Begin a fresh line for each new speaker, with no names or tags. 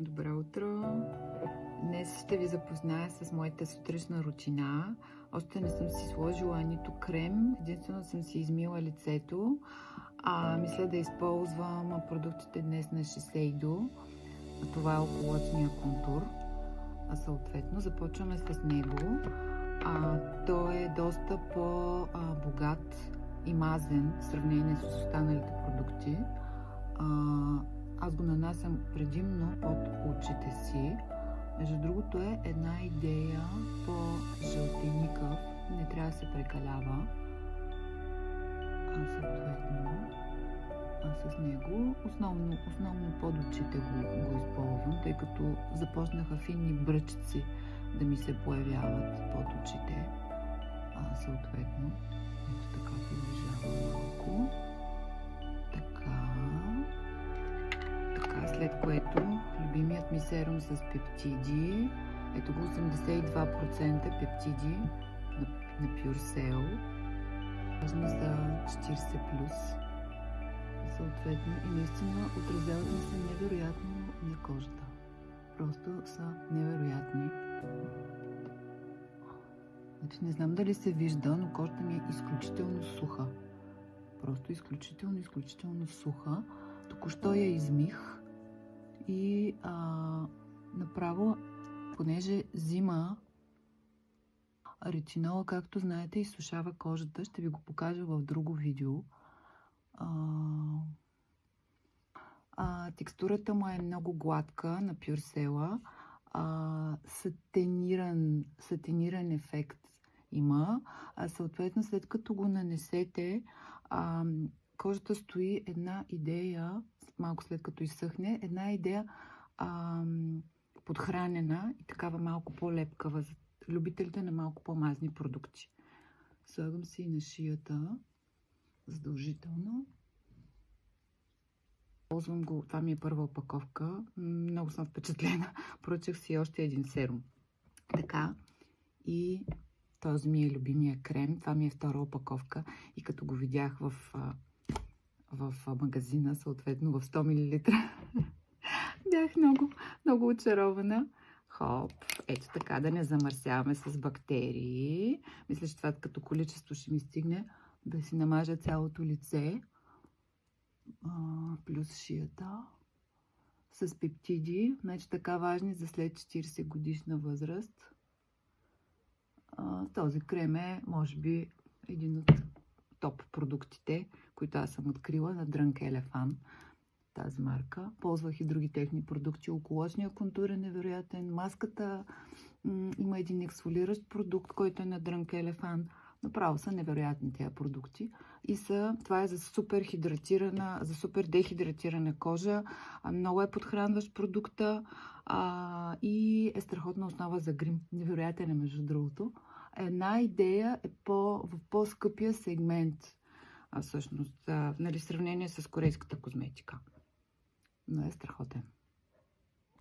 Добро утро! Днес ще ви запозная с моята сутрешна рутина. Още не съм си сложила нито крем, единствено съм си измила лицето. Мисля да използвам продуктите днес на Shiseido. Това е околочния контур. Съответно, започваме с него. Той е доста по-богат и мазен в сравнение с останалите продукти. Аз го нанасям предимно под очите си. Между другото е една идея по жълтеникъв. Не трябва да се прекалява. Съответно, с него основно под очите го използвам, тъй като започнаха финни бръчци да ми се появяват под очите. Съответно, ето така приближавам малко. След което любимият ми серум с пептиди. Ето го 82% пептиди на PureCell. Важно за 40+. Съответно и наистина отразяват ми се невероятно на кожата. Просто са невероятни. Значи не знам дали се вижда, но кожата ми е изключително суха. Просто изключително суха. Току-що я измих. И направо, понеже зима, ретинола, както знаете, изсушава кожата. Ще ви го покажа в друго видео. Текстурата му е много гладка на PureCell. Сатиниран ефект има. Съответно, след като го нанесете, кожата стои една идея, малко след като изсъхне, една идея подхранена и такава малко по-лепкава за любителите на малко по-мазни продукти. Слагам си и на шията задължително. Ползвам го, това ми е първа опаковка. Много съм впечатлена. Поръчах си още един серум. Така, и този ми е любимия крем. Това ми е втора опаковка. И като го видях в магазина, съответно в 100 мл, бях много очарована. Хоп, ето така, да не замърсяваме с бактерии. Мисля, че това като количество ще ми стигне да си намажа цялото лице. Плюс шията с пептиди, значи така важни за след 40 годишна възраст. Този крем е, може би, един от топ продуктите, които аз съм открила на Drunk Elephant, тази марка. Ползвах и други техни продукти. Околочния контур е невероятен. Маската има един ексфолиращ продукт, който е на Drunk Elephant. Направо са невероятни тези продукти. И това е за супер хидратирана, за супер дехидратирана кожа. Много е подхранващ продукта и е страхотна основа за грим. Невероятен е, между другото. Една идея е в по-скъпия сегмент, всъщност, в сравнение с корейската козметика. Но е страхотен.